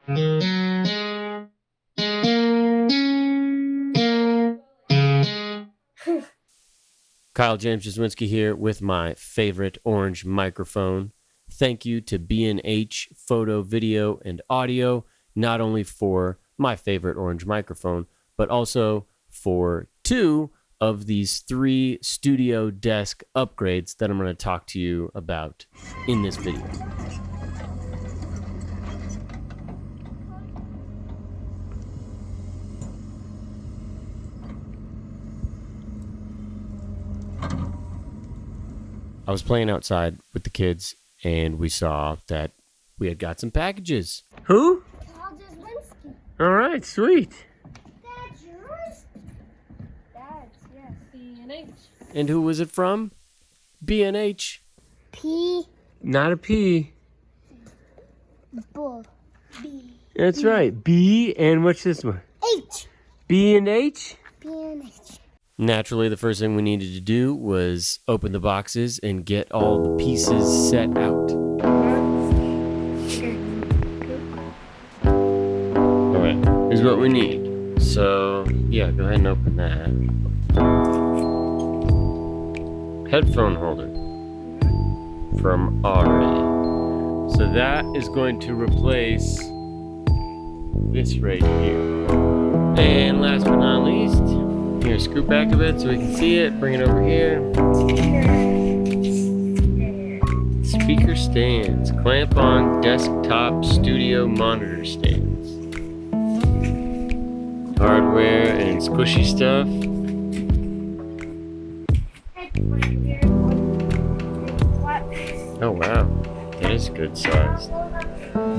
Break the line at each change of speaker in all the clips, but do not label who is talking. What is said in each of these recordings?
Kyle James Jaswinski here with my favorite orange microphone. Thank you to B&H Photo, Video, and Audio, not only for my favorite orange microphone, but also for 2 of these 3 studio desk upgrades that I'm going to talk to you about in this video. I was playing outside with the kids, and we saw that we had got some packages. Who? All right, sweet.
That's yours? That's, yes. B&H.
And who was it from? B&H.
P.
Not a P.
Bull. B.
That's right. B, and what's this one?
H.
B and H?
B&H.
Naturally, the first thing we needed to do was open the boxes and get all the pieces set out. All right, here's what we need. So, yeah, go ahead and open that. Headphone holder from RA. So that is going to replace this right here. And last but not least, here, scoot back a bit so we can see it. Bring it over here. Speaker stands. Clamp on desktop studio monitor stands. Hardware and squishy stuff. Oh wow, that is good size.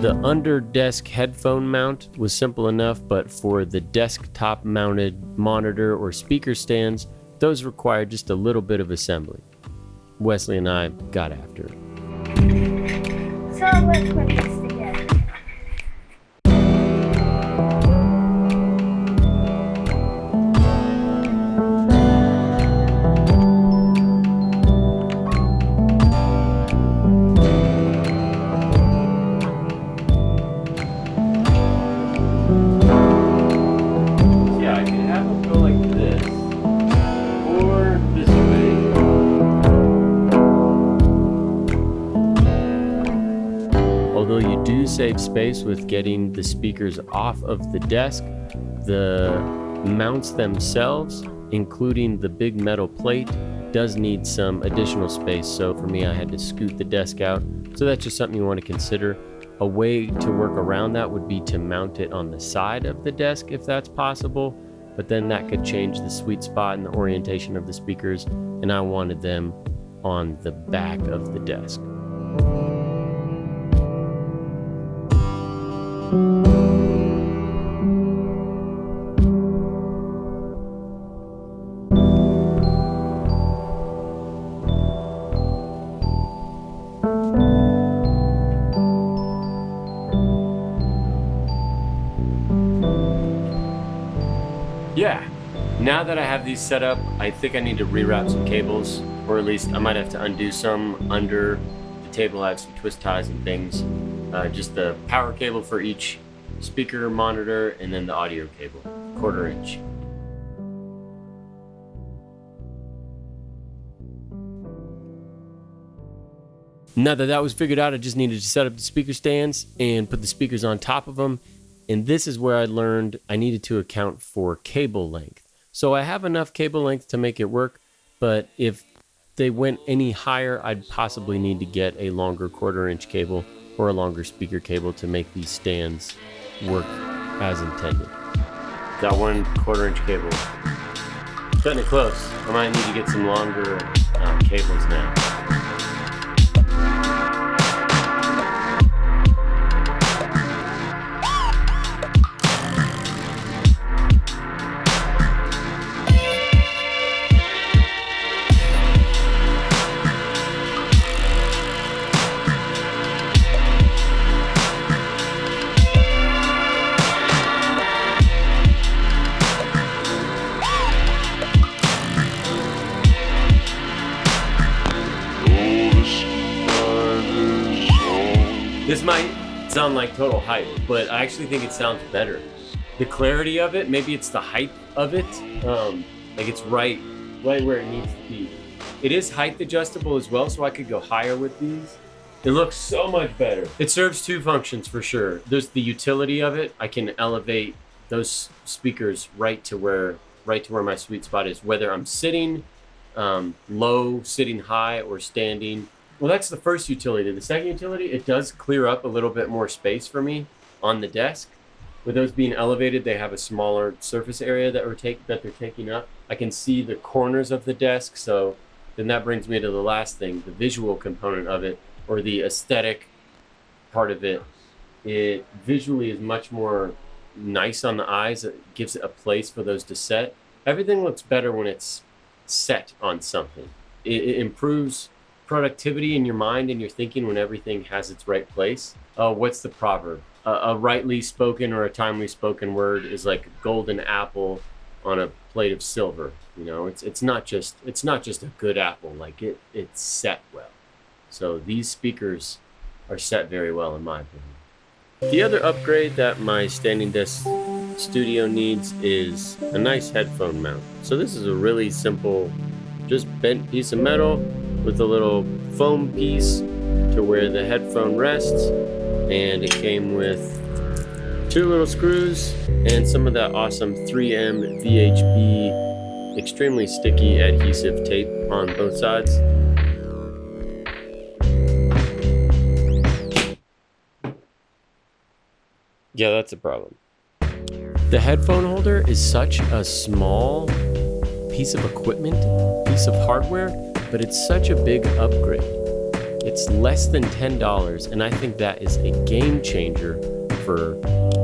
The under-desk headphone mount was simple enough, but for the desktop-mounted monitor or speaker stands, those required just a little bit of assembly. Wesley and I got after it.
So let's put this together.
Although you do save space with getting the speakers off of the desk, the mounts themselves, including the big metal plate, does need some additional space. So for me, I had to scoot the desk out. So that's just something you want to consider. A way to work around that would be to mount it on the side of the desk if that's possible, but then that could change the sweet spot and the orientation of the speakers, and I wanted them on the back of the desk. Yeah, now that I have these set up, I think I need to reroute some cables, or at least I might have to undo some under the table. I have some twist ties and things. Just the power cable for each speaker monitor, and then the audio cable, 1/4 inch. Now that that was figured out, I just needed to set up the speaker stands and put the speakers on top of them. And this is where I learned I needed to account for cable length. So I have enough cable length to make it work, but if they went any higher, I'd possibly need to get a longer 1/4 inch cable or a longer speaker cable to make these stands work as intended. Got one 1/4 inch cable. Cutting it close. I might need to get some longer cables now. sound like total hype, but I actually think it sounds better. The clarity of it, maybe it's the height of it, like it's right where it needs to be. It is height adjustable as well, so I could go higher with these. It looks so much better. It serves two functions for sure. There's the utility of it. I can elevate those speakers right to where my sweet spot is, whether I'm sitting low, sitting high, or standing. Well, that's the first utility. The second utility, it does clear up a little bit more space for me on the desk. With those being elevated, they have a smaller surface area that they're taking up. I can see the corners of the desk, so then that brings me to the last thing, the visual component of it, or the aesthetic part of it. It visually is much more nice on the eyes. It gives it a place for those to set. Everything looks better when it's set on something. It improves productivity in your mind and your thinking when everything has its right place. What's the proverb? A rightly spoken or a timely spoken word is like a golden apple on a plate of silver. You know, it's not just a good apple. Like it's set well. So these speakers are set very well in my opinion. The other upgrade that my standing desk studio needs is a nice headphone mount. So this is a really simple, just bent piece of metal with a little foam piece to where the headphone rests, and it came with 2 little screws and some of that awesome 3M VHB extremely sticky adhesive tape on both sides. Yeah, that's a problem. The headphone holder is such a small piece of equipment, piece of hardware, but it's such a big upgrade. It's less than $10, and I think that is a game changer for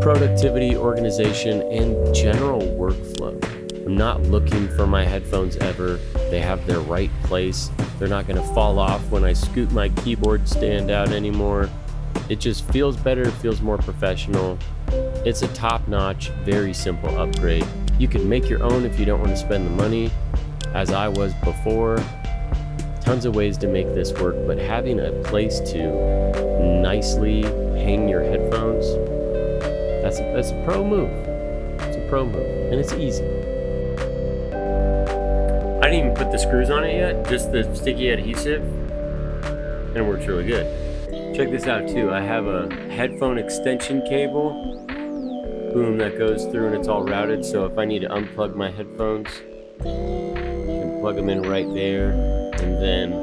productivity, organization, and general workflow. I'm not looking for my headphones ever. They have their right place. They're not gonna fall off when I scoot my keyboard stand out anymore. It just feels better, it feels more professional. It's a top-notch, very simple upgrade. You can make your own if you don't want to spend the money, as I was before. Tons of ways to make this work, but having a place to nicely hang your headphones, that's a pro move. It's a pro move, and it's easy. I didn't even put the screws on it yet, just the sticky adhesive, and it works really good. Check this out too. I have a headphone extension cable, boom, that goes through and it's all routed. So if I need to unplug my headphones, I can plug them in right there, and then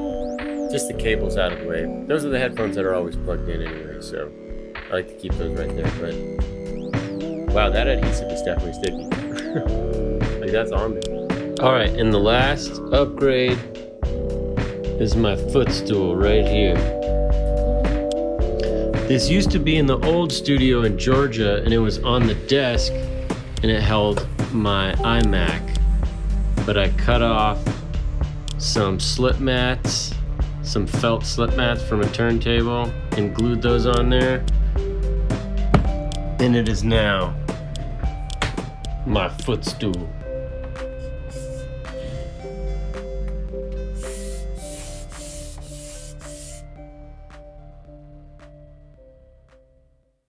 just the cable's out of the way. Those are the headphones that are always plugged in anyway, so I like to keep those right there. But wow, that adhesive is definitely sticky. Like that's on me. All right, and the last upgrade is my footstool right here. This used to be in the old studio in Georgia, and it was on the desk, and it held my iMac. But I cut off some slip mats, some felt slip mats from a turntable, and glued those on there. And it is now my footstool.